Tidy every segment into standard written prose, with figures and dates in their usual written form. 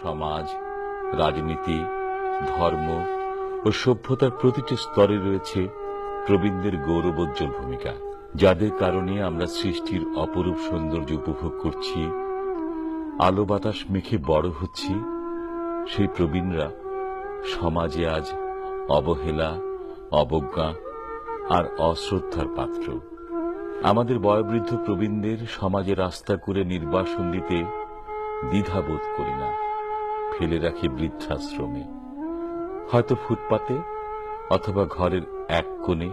সমাজ, রাজনীতি, ধর্ম ও সভ্যতার প্রতিটি স্তরে রয়েছে প্রবীণদের গৌরবোজ্জ্বল ভূমিকা, যাদের কারণে আমরা সৃষ্টির অপরূপ সৌন্দর্য উপভোগ করছি, আলো বাতাস মেখে বড় হচ্ছি। সেই প্রবীণরা সমাজে আজ অবহেলা, অবজ্ঞা আর অশ্রদ্ধার পাত্র। আমাদের বয়োবৃদ্ধ প্রবীণদের সমাজে রাস্তা করে নির্বাসন দিতে দ্বিধাবোধ করি না, ফেলে রাখি বৃদ্ধাশ্রমে, হয়তো ফুটপাতে অথবা ঘরের এক কোণে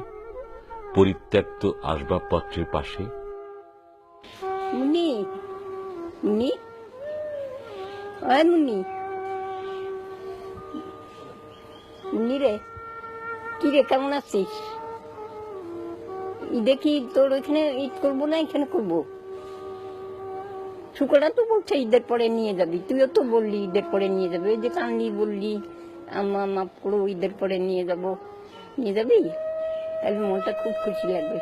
পরিত্যক্ত আসবাবপত্রের পাশে। মুন্নি, মুন্নি, ওই মুন্নি, মুন্নি রে, কি রে, কেমন আছিস? ঈদে কি তোর ওইখানে ঈদ করবো না এখানে করবো? শুক্রটা তো বলছে ঈদের পরে নিয়ে যাবি, তুইও তো বললি ঈদের পরে নিয়ে যাবি, ওই যে কান্দি বললি আম্মা মাফ করো ঈদের পরে নিয়ে যাবো, নিয়ে যাবি? তাহলে মনটা খুব খুশি লাগবে।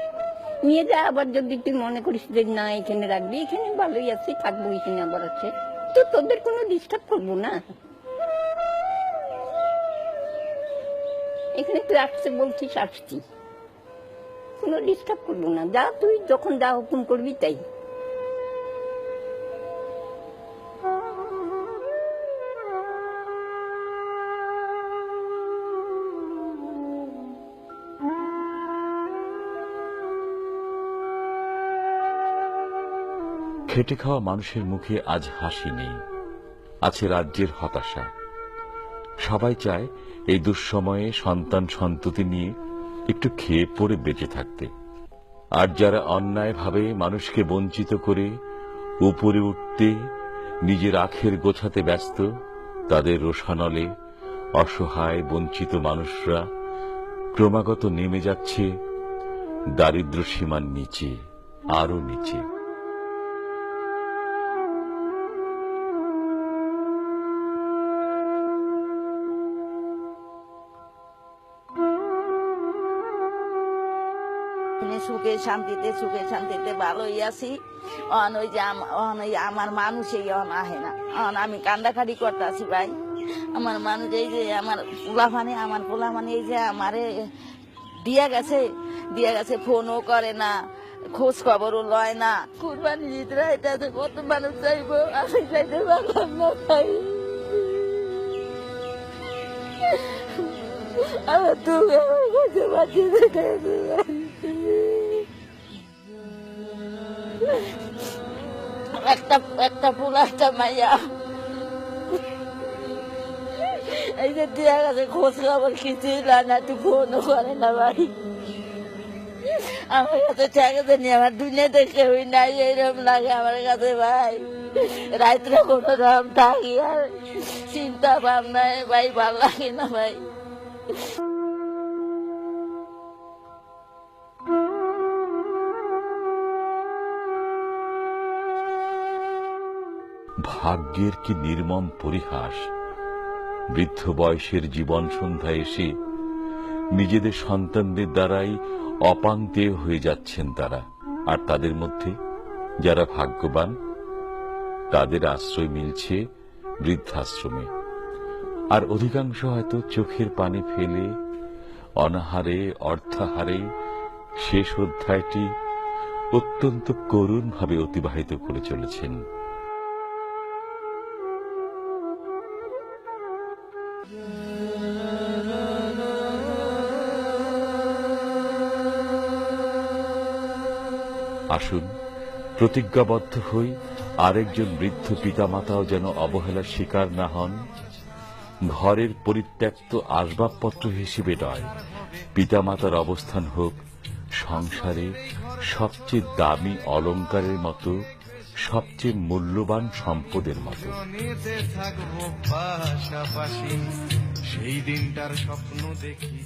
নিয়ে যা, আবার যদি তুই মনে করিস যে না এখানে রাখবি, এখানে ভালোই আছে, থাকবো, এখানে আবার আছে, তো তোদের কোনো ডিস্টার্ব করবো না। এখানে তুই আসছে বলছিস, আসছি, কোনো ডিস্টার্ব করবো না, যা তুই যখন যা হুকুম করবি তাই। খেটে খাওয়া মানুষের মুখে আজ হাসি নেই, আছে রাজ্যের হতাশা। সবাই চায় এই দুঃসময়ে সন্তান সন্ততি নিয়ে একটু খেয়ে পড়ে বেঁচে থাকতে। আর যারা অন্যায়ভাবে মানুষকে বঞ্চিত করে উপরে উঠতে নিজের আখের গোছাতে ব্যস্ত, তাদের রোষানলে অসহায় বঞ্চিত মানুষরা ক্রমাগত নেমে যাচ্ছে দারিদ্র সীমার নিচে, আরো নিচে। সুখে শান্তিতে ভালোই আছি। ওই যে আমার মানুষ এই আহে না, আমি কান্দাকাটি করতে আছি ভাই। আমার মানুষ এই যে আমার পোলাফানে এই যে আমারে দিয়া গেছে, ফোনও করে না, খোঁজ খবরও লয় না। কুরবানি ঈদরা এটা কত মানুষ চাইবো, আমি চাইতে পারলাম না ভাই। আমার তুমি আমার কাছে বাঁচিয়ে একটা ফুল একটা মাইয়া এই যে দিয়া গেছে, খোঁজ খবর কিছুই না, তুই ফোনও করে না ভাই। আমার কাছে ঠেকাতে নিয়ে আমার দুনিয়াতে কেউই নাই, এইরকম লাগে আমার কাছে ভাই। রাত্রে কোনো রকম থাকি আর চিন্তা ভাবনায় ভাই, ভালো লাগে না ভাই। ভাগ্যের কি নির্মম পরিহাস! বৃদ্ধ বয়সের জীবন সন্ধ্যায় এসে নিজেদের সন্তানদের দ্বারাই অপাংতেয় হয়ে যাচ্ছেন তারা। আর তাদের মধ্যে যারা ভাগ্যবান, তাদের আশ্রয় মিলছে বৃদ্ধাশ্রমে। আর অধিকাংশ হয়তো চোখের পানি ফেলে অনাহারে অর্থাহারে শেষ অধ্যায়টি অত্যন্ত করুণভাবে অতিবাহিত করে চলেছেন। আসুন প্রতিজ্ঞাবদ্ধ হই, আরেকজন বৃদ্ধ পিতামাতাও যেন অবহেলার শিকার না হন। ঘরের পরিত্যক্ত আসবাবপত্র হিসেবে নয়, পিতামাতার অবস্থান হোক সংসারে সবচেয়ে দামি অলংকারের মতো, সবচেয়ে মূল্যবান সম্পদের মতো। থাকবো পাশাপাশি, সেই দিনটার স্বপ্ন দেখি।